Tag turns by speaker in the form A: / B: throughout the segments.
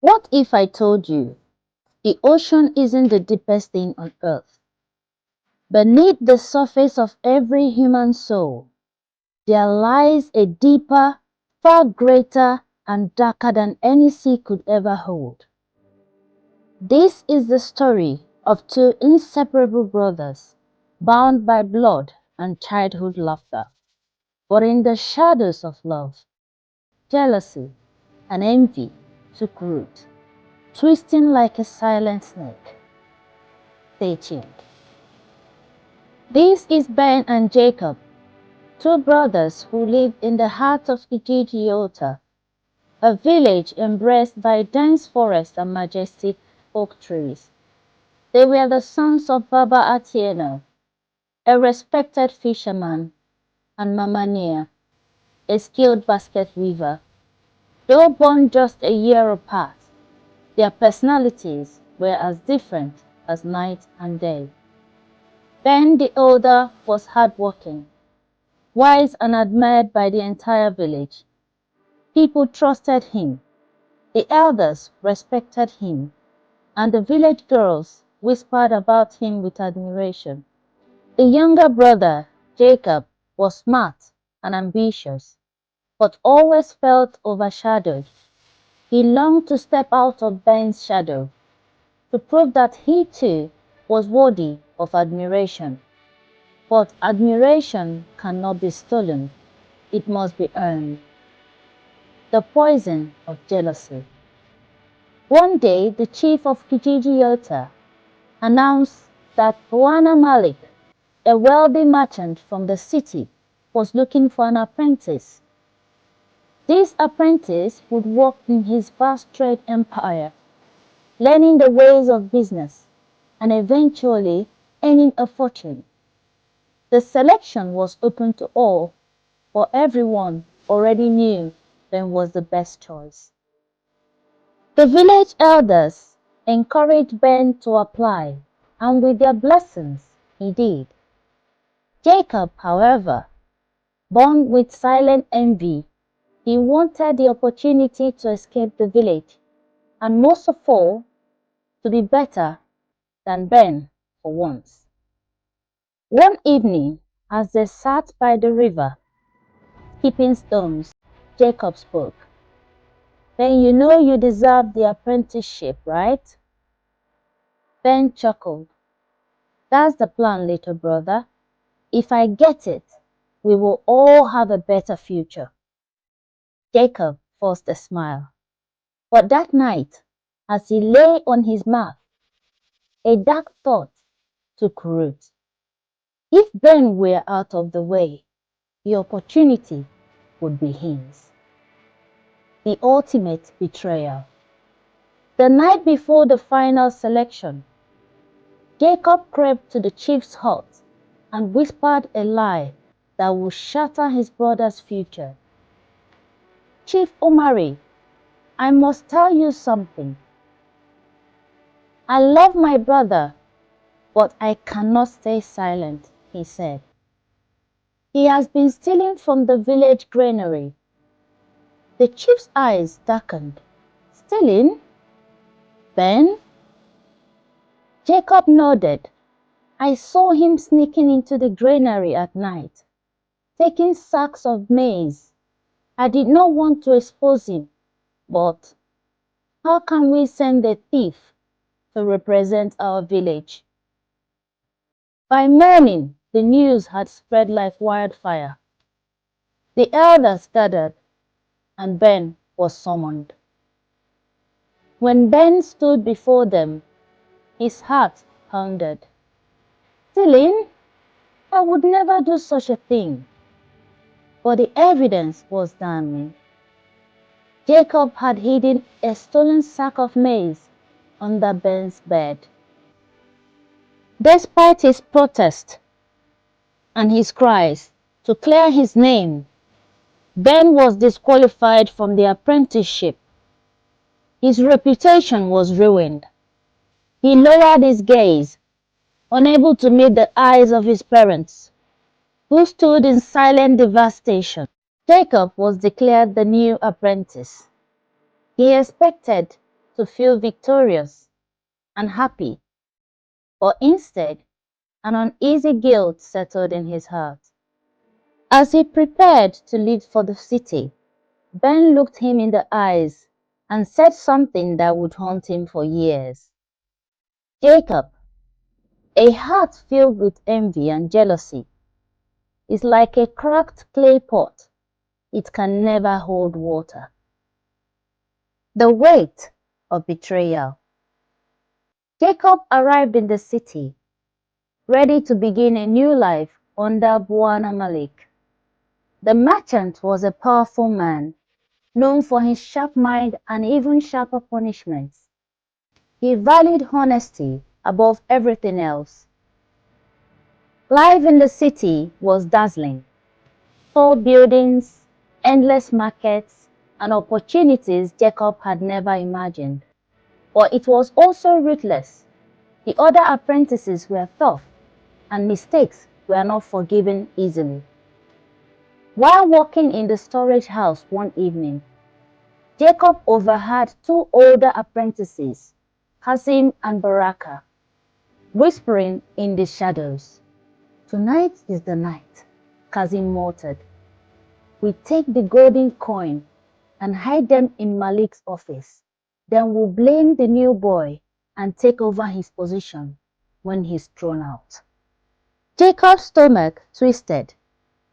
A: What if I told you the ocean isn't the deepest thing on earth? Beneath the surface of every human soul, there lies a deeper, far greater, and darker than any sea could ever hold. This is the story of two inseparable brothers, bound by blood and childhood laughter, but in the shadows of love, jealousy, and envy took root, twisting like a silent snake. Stay tuned. This is Ben and Jacob, two brothers who lived in the heart of Kijiji, a village embraced by dense forests and majestic oak trees. They were the sons of Baba Atieno, a respected fisherman, and Mama Nia, a skilled basket weaver. Though born just a year apart, their personalities were as different as night and day. Ben the older was hardworking, wise and admired by the entire village. People trusted him, the elders respected him, and the village girls whispered about him with admiration. The younger brother, Jacob, was smart and ambitious, but always felt overshadowed. He longed to step out of Ben's shadow, to prove that he too was worthy of admiration. But admiration cannot be stolen, it must be earned. The poison of jealousy. One day, the chief of Kijiji announced that Bwana Malik, a wealthy merchant from the city, was looking for an apprentice. This apprentice would work in his vast trade empire, learning the ways of business and eventually earning a fortune. The selection was open to all, for everyone already knew Ben was the best choice. The village elders encouraged Ben to apply, and with their blessings, he did. Jacob, however, born with silent envy, he wanted the opportunity to escape the village, and most of all, to be better than Ben for once. One evening, as they sat by the river, skipping stones, Jacob spoke. "Ben, you know you deserve the apprenticeship, right?" Ben chuckled. "That's the plan, little brother. If I get it, we will all have a better future." Jacob forced a smile. But that night, as he lay on his mat, a dark thought took root. If Ben were out of the way, the opportunity would be his. The ultimate betrayal. The night before the final selection, Jacob crept to the chief's hut and whispered a lie that would shatter his brother's future. "Chief Omari, I must tell you something. I love my brother, but I cannot stay silent," he said. "He has been stealing from the village granary." The chief's eyes darkened. "Stealing? Ben?" Jacob nodded. "I saw him sneaking into the granary at night, taking sacks of maize. I did not want to expose him, but how can we send a thief to represent our village?" By morning, the news had spread like wildfire. The elders gathered, and Ben was summoned. When Ben stood before them, his heart pounded. "Stealing? I would never do such a thing." But the evidence was damning. Jacob had hidden a stolen sack of maize under Ben's bed. Despite his protest and his cries to clear his name, Ben was disqualified from the apprenticeship. His reputation was ruined. He lowered his gaze, unable to meet the eyes of his parents, who stood in silent devastation. Jacob was declared the new apprentice. He expected to feel victorious and happy, but instead, an uneasy guilt settled in his heart. As he prepared to leave for the city, Ben looked him in the eyes and said something that would haunt him for years. Jacob, a heart filled with envy and jealousy, is like a cracked clay pot. It can never hold water. The weight of betrayal. Jacob arrived in the city, ready to begin a new life under Malik. The merchant was a powerful man, known for his sharp mind and even sharper punishments. He valued honesty above everything else. Life in the city was dazzling. Tall buildings, endless markets, and opportunities Jacob had never imagined. But it was also ruthless. The other apprentices were tough, and mistakes were not forgiven easily. While working in the storage house one evening, Jacob overheard two older apprentices, Kasim and Baraka, whispering in the shadows. "Tonight is the night," Kasim muttered. "We take the golden coin and hide them in Malik's office. Then we'll blame the new boy and take over his position when he's thrown out." Jacob's stomach twisted.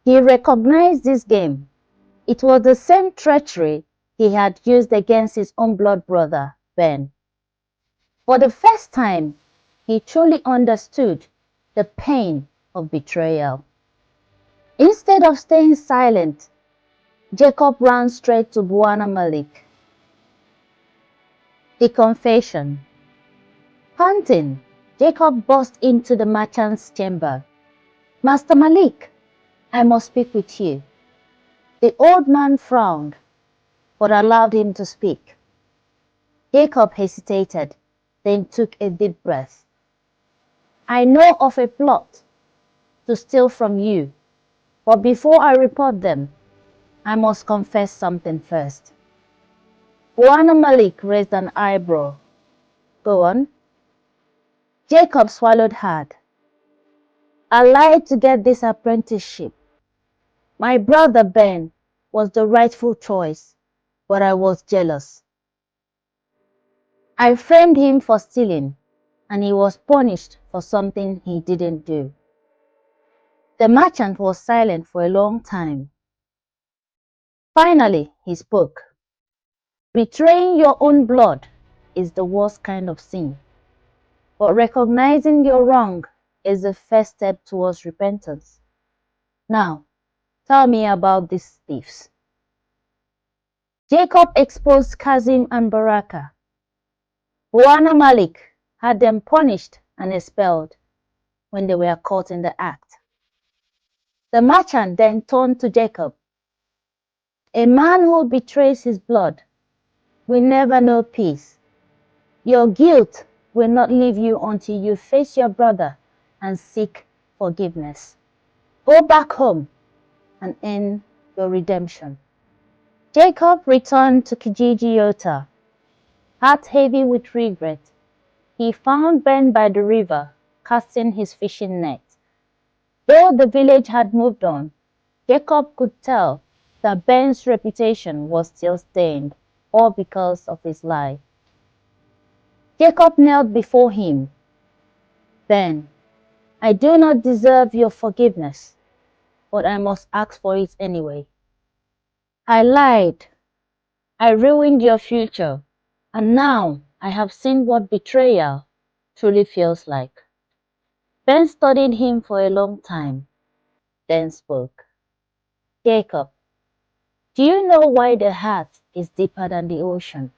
A: He recognized this game. It was the same treachery he had used against his own blood brother, Ben. For the first time, he truly understood the pain of betrayal. Instead of staying silent, Jacob ran straight to Malik. The confession. Panting, Jacob burst into the merchant's chamber. "Master Malik, I must speak with you." The old man frowned, but allowed him to speak. Jacob hesitated, then took a deep breath. "I know of a plot to steal from you, but before I report them, I must confess something first." Malik raised an eyebrow. "Go on." Jacob swallowed hard. "I lied to get this apprenticeship. My brother Ben was the rightful choice, but I was jealous. I framed him for stealing, and he was punished for something he didn't do." The merchant was silent for a long time. Finally, he spoke. "Betraying your own blood is the worst kind of sin, but recognizing your wrong is the first step towards repentance. Now, tell me about these thieves." Jacob exposed Kazim and Baraka. Malik had them punished and expelled when they were caught in the act. The merchant then turned to Jacob. "A man who betrays his blood will never know peace. Your guilt will not leave you until you face your brother and seek forgiveness. Go back home and end your redemption." Jacob returned to Kijiji, heart heavy with regret. He found Ben by the river, casting his fishing net. Though the village had moved on, Jacob could tell that Ben's reputation was still stained, all because of his lie. Jacob knelt before him. "Ben, I do not deserve your forgiveness, but I must ask for it anyway. I lied. I ruined your future, and now I have seen what betrayal truly feels like." Ben studied him for a long time, then spoke. "Jacob, do you know why the heart is deeper than the ocean?"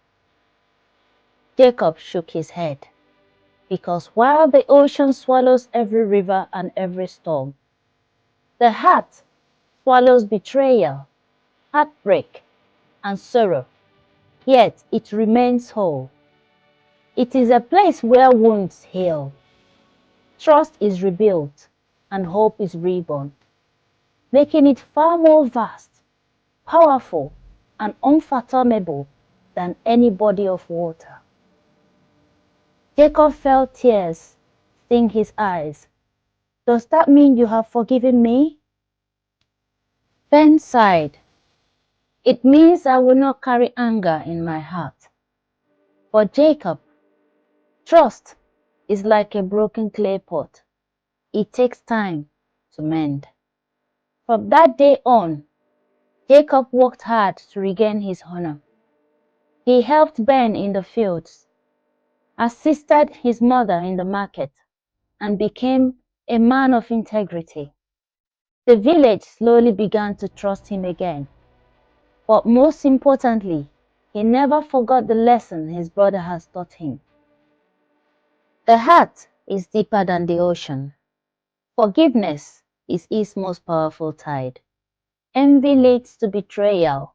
A: Jacob shook his head. "Because while the ocean swallows every river and every storm, the heart swallows betrayal, heartbreak, and sorrow, yet it remains whole. It is a place where wounds heal, trust is rebuilt, and hope is reborn, making it far more vast, powerful, and unfathomable than any body of water." Jacob felt tears sting his eyes. Does that mean you have forgiven me? Ben sighed. It means I will not carry anger in my heart. But Jacob, trust is like a broken clay pot. It takes time to mend. From that day on, Jacob worked hard to regain his honor. He helped Ben in the fields, assisted his mother in the market, and became a man of integrity. The village slowly began to trust him again. But most importantly, he never forgot the lesson his brother has taught him. The heart is deeper than the ocean. Forgiveness is its most powerful tide. Envy leads to betrayal,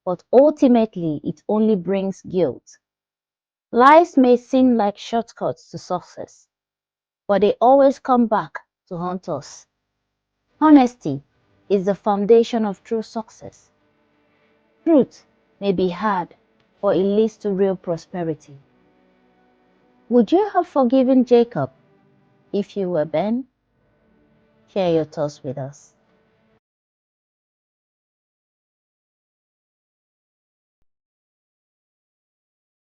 A: but ultimately it only brings guilt. Lies may seem like shortcuts to success, but they always come back to haunt us. Honesty is the foundation of true success. Truth may be hard, but it leads to real prosperity. Would you have forgiven Jacob if you were Ben? Share your thoughts with us.